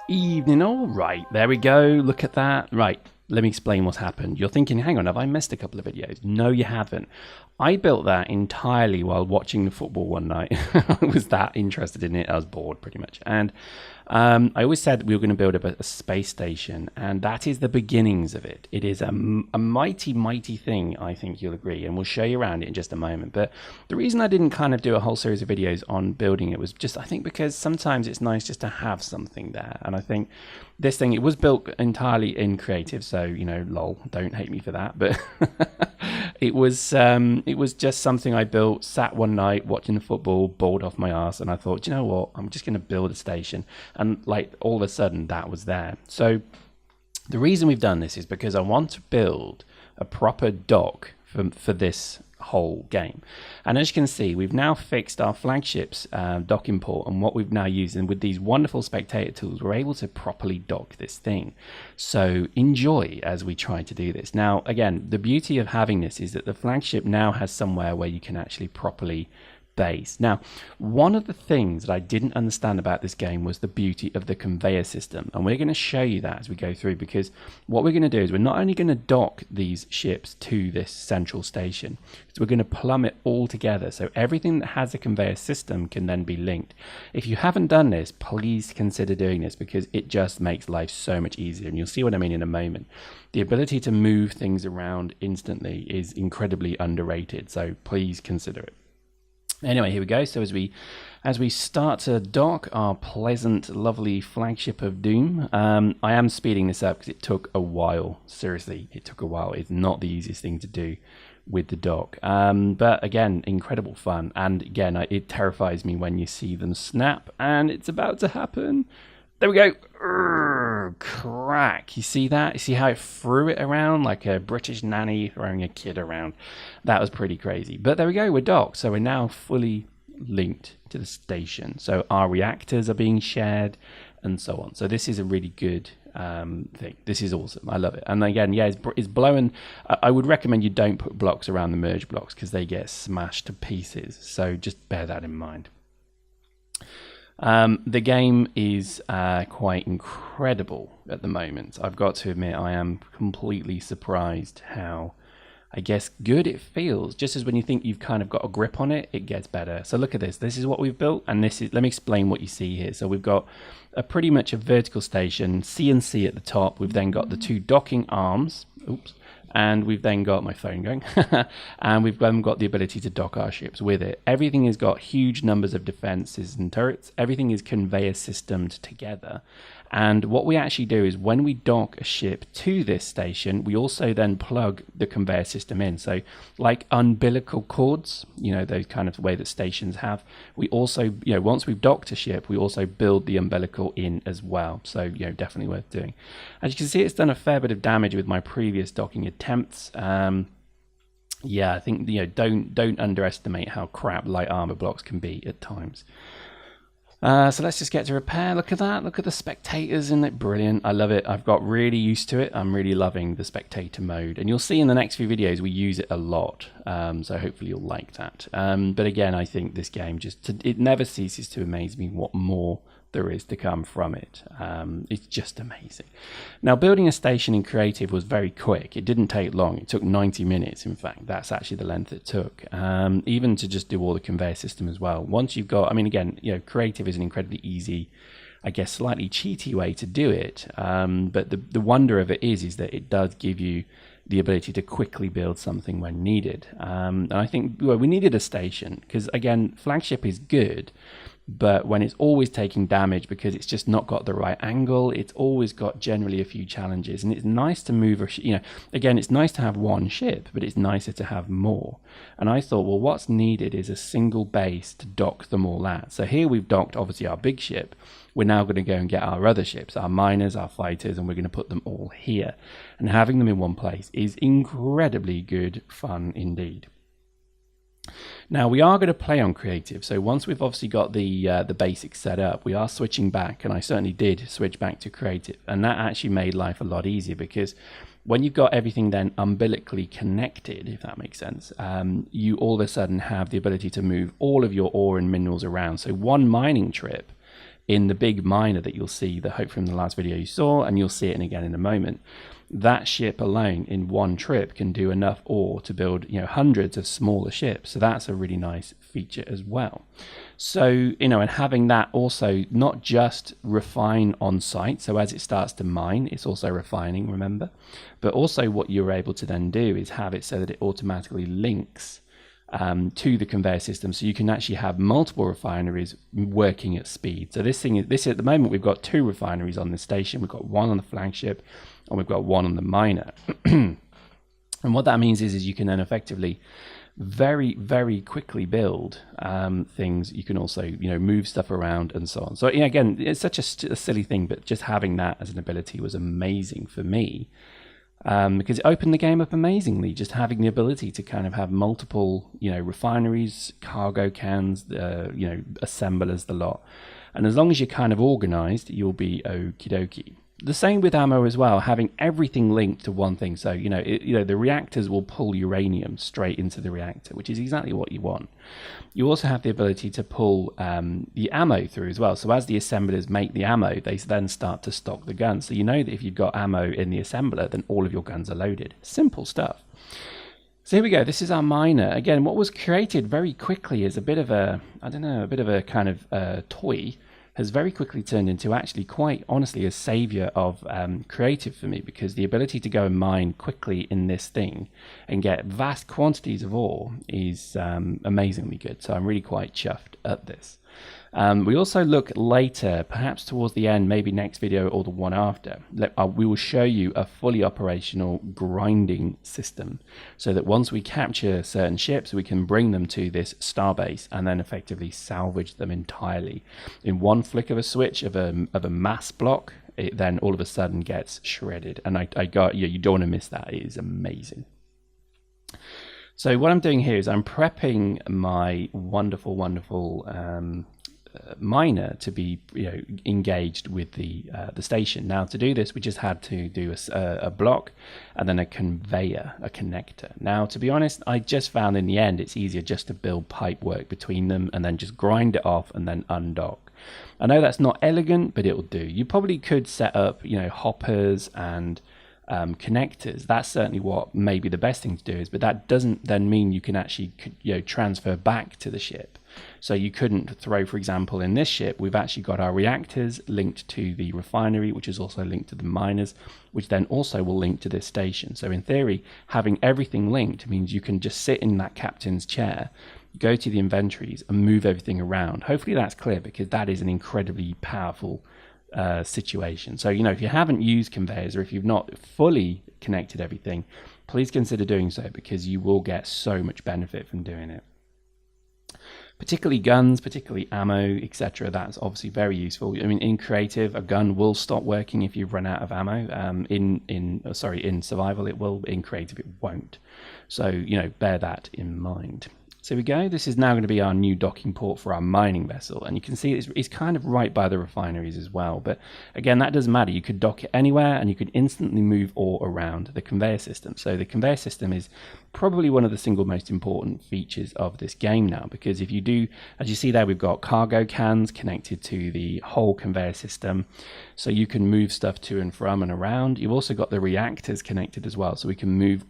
Evening, all right, there we go, look at that. Right, let me explain what's happened. You're thinking, hang on, have I missed a couple of videos? No, you haven't. I built that entirely while watching the football one night. I was that interested in it, I was bored pretty much. And I always said we were going to build a space station, and that is the beginnings of it. It is a mighty, mighty thing, I think you'll agree, and we'll show you around it in just a moment. But the reason I didn't kind of do a whole series of videos on building it was just, I think, because sometimes it's nice just to have something there. And I think this thing, it was built entirely in creative, so, you know, lol, don't hate me for that. But it was just something I built, sat one night watching the football, bored off my ass, and I thought, you know what, I'm just going to build a station. And like all of a sudden that was there. So the reason we've done this is because I want to build a proper dock for this whole game. And as you can see, we've now fixed our flagship's docking port, and what we've now used, and with these wonderful spectator tools, we're able to properly dock this thing. So enjoy as we try to do this. Now, again, the beauty of having this is that the flagship now has somewhere where you can actually properly base. Now, one of the things that I didn't understand about this game was the beauty of the conveyor system, and we're going to show you that as we go through, because what we're going to do is we're not only going to dock these ships to this central station, so we're going to plumb it all together so everything that has a conveyor system can then be linked. If you haven't done this, please consider doing this, because it just makes life so much easier, and you'll see what I mean in a moment. The ability to move things around instantly is incredibly underrated, so please consider it. Anyway, here we go. So as we start to dock our pleasant, lovely flagship of doom, I am speeding this up because it took a while. Seriously, it took a while. It's not the easiest thing to do with the dock. But again, incredible fun. And again, it terrifies me when you see them snap, and it's about to happen. There we go. Urgh, crack. You see that? You see how it threw it around like a British nanny throwing a kid around? That was pretty crazy. But there we go. We're docked. So we're now fully linked to the station. So our reactors are being shared and so on. So this is a really good thing. This is awesome. I love it. And again, yeah, it's blowing. I would recommend you don't put blocks around the merge blocks because they get smashed to pieces. So just bear that in mind. The game is quite incredible at the moment. I've got to admit, I am completely surprised how, I guess, good it feels. Just as when you think you've kind of got a grip on it, it gets better. So look at this. This is what we've built, and this is, let me explain what you see here. So we've got pretty much a vertical station, CNC at the top. We've then got the two docking arms. Oops. And we've then got my phone going, and we've then got the ability to dock our ships with it. Everything has got huge numbers of defenses and turrets. Everything is conveyor systemed together. And what we actually do is when we dock a ship to this station, we also then plug the conveyor system in. So like umbilical cords, you know, those kind of way that stations have, we also, you know, once we've docked a ship, we also build the umbilical in as well. So, you know, definitely worth doing. As you can see, it's done a fair bit of damage with my previous docking attempts. Yeah, I think, you know, don't underestimate how crap light armor blocks can be at times. So let's just get to repair. Look at that. Look at the spectators, isn't it brilliant? I love it. I've got really used to it. I'm really loving the spectator mode. And you'll see in the next few videos we use it a lot. So hopefully you'll like that. But again, I think this game it never ceases to amaze me what more there is to come from it. It's just amazing. Now, building a station in creative was very quick. It didn't take long. It took 90 minutes, in fact. That's actually the length it took. Even to just do all the conveyor system as well. Once you've got, I mean, again, you know, creative is an incredibly easy, I guess, slightly cheaty way to do it. But the wonder of it is that it does give you the ability to quickly build something when needed. And I think, well, we needed a station because, again, flagship is good, but when it's always taking damage because it's just not got the right angle, it's always got generally a few challenges. And it's nice to move, you know, again, it's nice to have one ship, but it's nicer to have more. And I thought, well, what's needed is a single base to dock them all at. So here we've docked, obviously, our big ship. We're now going to go and get our other ships, our miners, our fighters, and we're going to put them all here. And having them in one place is incredibly good fun indeed. Now we are going to play on creative, so once we've obviously got the basics set up, we are switching back, and I certainly did switch back to creative, and that actually made life a lot easier because when you've got everything then umbilically connected, if that makes sense, you all of a sudden have the ability to move all of your ore and minerals around. So one mining trip in the big miner that you'll see, the hope from the last video you saw, and you'll see it again in a moment. That ship alone in one trip can do enough ore to build, you know, hundreds of smaller ships. So that's a really nice feature as well. So, you know, and having that also not just refine on site, so as it starts to mine, it's also refining, remember, but also what you're able to then do is have it so that it automatically links to the conveyor system, so you can actually have multiple refineries working at speed. So this at the moment we've got 2 refineries on the station. We've got one on the flagship and we've got one on the miner. And what that means is you can then effectively very, very quickly build things. You can also, you know, move stuff around and so on. So, you know, again, it's such a silly thing, but just having that as an ability was amazing for me. Because it opened the game up amazingly, just having the ability to kind of have multiple, you know, refineries, cargo cans, you know, assemblers, the lot. And as long as you're kind of organized, you'll be okie dokie. The same with ammo as well, having everything linked to one thing. So, you know, the reactors will pull uranium straight into the reactor, which is exactly what you want. You also have the ability to pull the ammo through as well. So as the assemblers make the ammo, they then start to stock the guns. So you know that if you've got ammo in the assembler, then all of your guns are loaded. Simple stuff. So here we go. This is our miner. Again, what was created very quickly is a bit of a, I don't know, a bit of a kind of toy, has very quickly turned into actually quite honestly a savior of creative for me, because the ability to go and mine quickly in this thing and get vast quantities of ore is amazingly good. So I'm really quite chuffed at this. We also look later, perhaps towards the end, maybe next video or the one after, we will show you a fully operational grinding system, so that once we capture certain ships, we can bring them to this starbase and then effectively salvage them entirely. In one flick of a switch of a mass block, it then all of a sudden gets shredded. And you don't want to miss that. It is amazing. So what I'm doing here is I'm prepping my wonderful, wonderful miner to be, you know, engaged with the station. Now to do this, we just had to do a block and then a conveyor, a connector. Now to be honest, I just found in the end it's easier just to build pipe work between them and then just grind it off and then undock. I know that's not elegant, but it'll do. You probably could set up, you know, hoppers and connectors. That's certainly what maybe the best thing to do is, but that doesn't then mean you can actually, you know, transfer back to the ship. So you couldn't throw, for example, in this ship, we've actually got our reactors linked to the refinery, which is also linked to the miners, which then also will link to this station. So in theory, having everything linked means you can just sit in that captain's chair, go to the inventories and move everything around. Hopefully that's clear, because that is an incredibly powerful situation. So, you know, if you haven't used conveyors or if you've not fully connected everything, please consider doing so, because you will get so much benefit from doing it. Particularly guns, particularly ammo, etc. That's obviously very useful. I mean, in creative, a gun will stop working if you've run out of ammo. In survival it will. In creative, it won't. So, you know, bear that in mind. So we go. This is now going to be our new docking port for our mining vessel, and you can see it's kind of right by the refineries as well. But again, that doesn't matter. You could dock it anywhere, and you could instantly move ore around the conveyor system. So the conveyor system is probably one of the single most important features of this game now, because if you do, as you see there, we've got cargo cans connected to the whole conveyor system, so you can move stuff to and from and around. You've also got the reactors connected as well, so we can move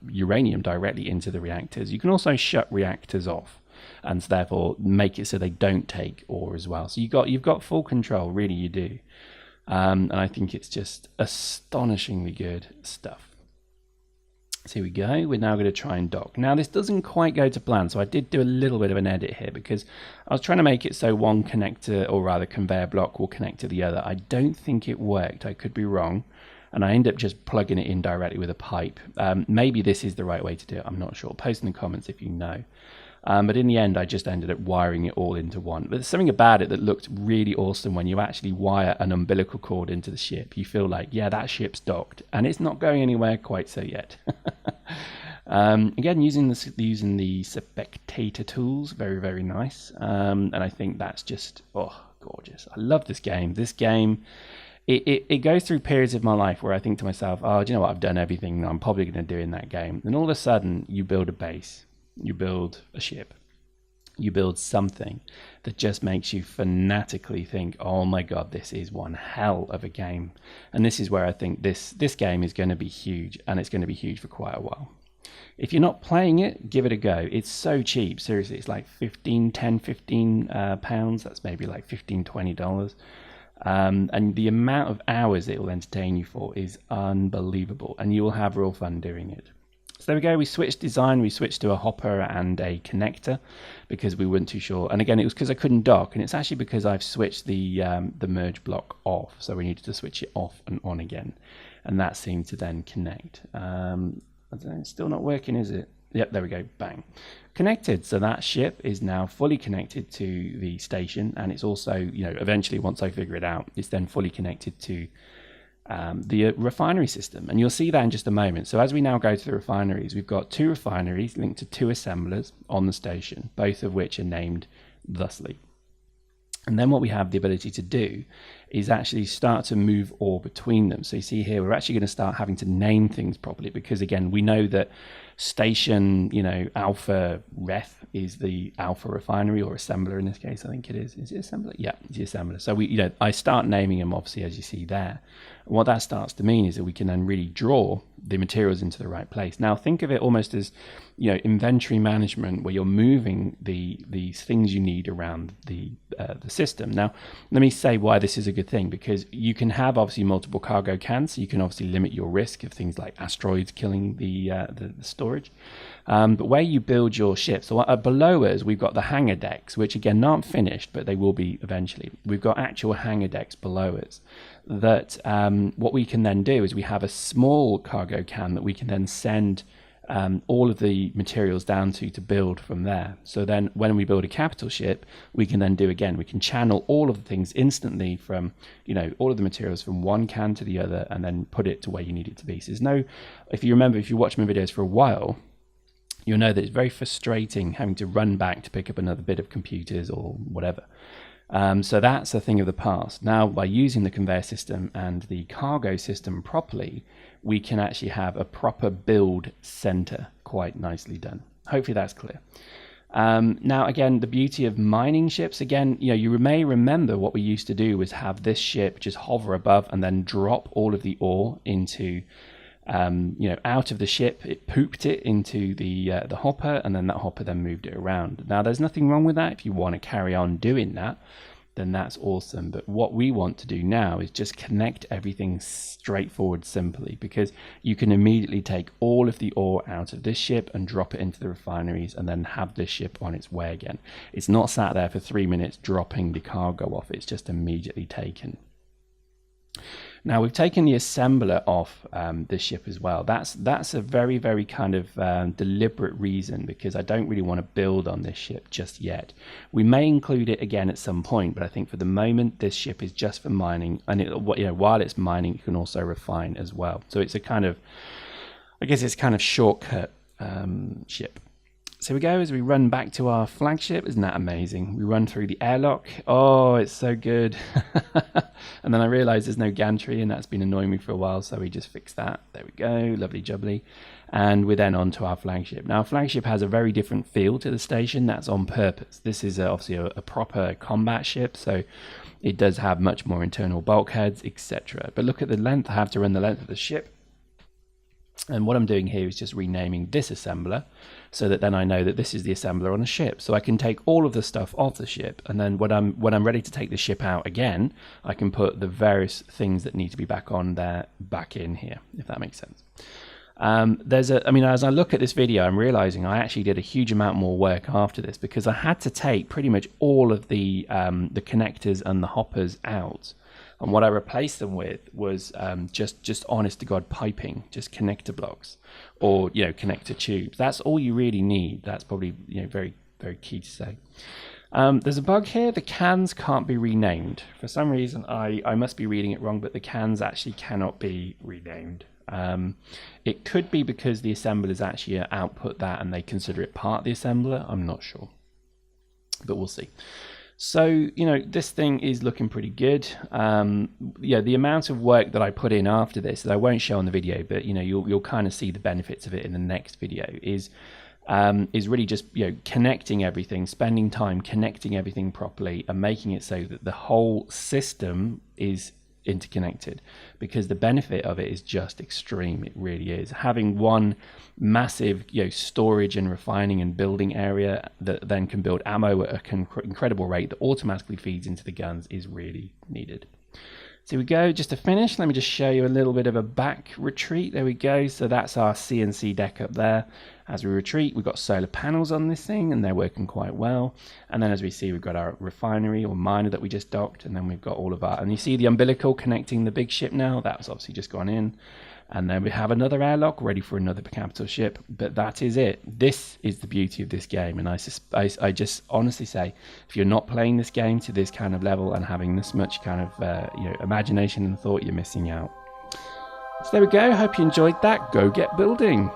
uranium directly into the reactors. You can also shut reactors off and therefore make it so they don't take ore as well. So you've got full control, really you do. And I think it's just astonishingly good stuff. So here we go. We're now going to try and dock. Now this doesn't quite go to plan, so I did do a little bit of an edit here, because I was trying to make it so one connector, or rather conveyor block, will connect to the other. I don't think it worked. I could be wrong. And I end up just plugging it in directly with a pipe. Maybe this is the right way to do it. I'm not sure. Post in the comments if you know. But in the end, I just ended up wiring it all into one. But there's something about it that looked really awesome when you actually wire an umbilical cord into the ship. You feel like, yeah, that ship's docked, and it's not going anywhere quite so yet. Again, using the spectator tools, very, very nice. And I think that's just, oh, gorgeous. I love this game. This game, it goes through periods of my life where I think to myself, oh, do you know what? I've done everything I'm probably going to do in that game. And all of a sudden, you build a base. You build a ship, you build something that just makes you fanatically think, oh my god, this is one hell of a game. And this is where I think this game is going to be huge, and it's going to be huge for quite a while. If you're not playing it, give it a go. It's so cheap, seriously. It's like 15 pounds. That's maybe like $15-20. And the amount of hours it will entertain you for is unbelievable, and you will have real fun doing it. So there we go, we switched design, we switched to a hopper and a connector because we weren't too sure. And again, it was because I couldn't dock, and it's actually because I've switched the merge block off, so we needed to switch it off and on again, and that seemed to then connect. I don't know, it's still not working, is it? Yep, there we go, bang. Connected, so that ship is now fully connected to the station, and it's also, you know, eventually once I figure it out, it's then fully connected to the refinery system, and you'll see that in just a moment. So as we now go to the refineries, we've got 2 refineries linked to 2 assemblers on the station, both of which are named thusly. And then what we have the ability to do is actually start to move ore between them. So you see here, we're actually going to start having to name things properly, because again, we know that station, you know, Alpha Ref is the Alpha refinery, or assembler in this case, I think it is. Is it assembler? Yeah, it's the assembler. So we, you know, I start naming them obviously, as you see there. And what that starts to mean is that we can then really draw the materials into the right place. Now think of it almost as, you know, inventory management, where you're moving these things you need around the system. Now let me say why this is a good thing, because you can have obviously multiple cargo cans, so you can obviously limit your risk of things like asteroids killing the storage. But where you build your ship, so below us we've got the hangar decks, which again aren't finished, but they will be eventually. We've got actual hangar decks below us that what we can then do is we have a small cargo can that we can then send all of the materials down to build from there. So then when we build a capital ship, we can then do again, we can channel all of the things instantly from, you know, all of the materials from one can to the other, and then put it to where you need it to be. So there's no, if you remember, if you watch my videos for a while, you'll know that it's very frustrating having to run back to pick up another bit of computers or whatever. So that's a thing of the past. Now, by using the conveyor system and the cargo system properly, we can actually have a proper build center quite nicely done. Hopefully that's clear. Now, again, the beauty of mining ships, again, you know, you may remember what we used to do was have this ship just hover above and then drop all of the ore into, you know, out of the ship. It pooped it into the hopper, and then that hopper then moved it around. Now, there's nothing wrong with that. If you want to carry on doing that, then that's awesome. But what we want to do now is just connect everything straightforward, simply, because you can immediately take all of the ore out of this ship and drop it into the refineries, and then have this ship on its way again. It's not sat there for 3 minutes dropping the cargo off. It's just immediately taken. Now we've taken the assembler off this ship as well. That's a very, very kind of deliberate reason, because I don't really want to build on this ship just yet. We may include it again at some point, but I think for the moment this ship is just for mining, and you know, while it's mining, you can also refine as well. So it's a kind of, I guess it's kind of shortcut ship. So we go as we run back to our flagship. Isn't that amazing? We run through the airlock. Oh, it's so good. And then I realized there's no gantry, and that's been annoying me for a while, so we just fixed that. There we go, lovely jubbly. And we're then on to our flagship. Now, flagship has a very different feel to the station. That's on purpose. This is obviously a proper combat ship, so it does have much more internal bulkheads, etc. But look at the length. I have to run the length of the ship. And what I'm doing here is just renaming disassembler, so that then I know that this is the assembler on a ship. So I can take all of the stuff off the ship, and then when I'm ready to take the ship out again, I can put the various things that need to be back on there back in here, if that makes sense. I mean, as I look at this video, I'm realizing I actually did a huge amount more work after this, because I had to take pretty much all of the connectors and the hoppers out. And what I replaced them with was just honest to God piping, just connector blocks, or, you know, connector tubes. That's all you really need. That's probably, you know, very, very key to say. There's a bug here. The cans can't be renamed. For some reason, I must be reading it wrong, but the cans actually cannot be renamed. It could be because the assemblers actually output that and they consider it part of the assembler. I'm not sure, but we'll see. So, you know, this thing is looking pretty good. Yeah, the amount of work that I put in after this that I won't show on the video, but, you know, you'll kind of see the benefits of it in the next video, is is really just, you know, connecting everything, spending time connecting everything properly and making it so that the whole system is interconnected, because the benefit of it is just extreme. It really is. Having one massive, you know, storage and refining and building area that then can build ammo at an incredible rate that automatically feeds into the guns is really needed. So we go, just to finish, let me just show you a little bit of a back retreat. There we go. So that's our CNC deck up there. As we retreat, we've got solar panels on this thing and they're working quite well. And then as we see, we've got our refinery or miner that we just docked, and then we've got all of our, and you see the umbilical connecting the big ship now. That's obviously just gone in. And then we have another airlock ready for another capital ship. But that is it. This is the beauty of this game. And I just honestly say, if you're not playing this game to this kind of level and having this much kind of you know, imagination and thought, you're missing out. So there we go. Hope you enjoyed that. Go get building.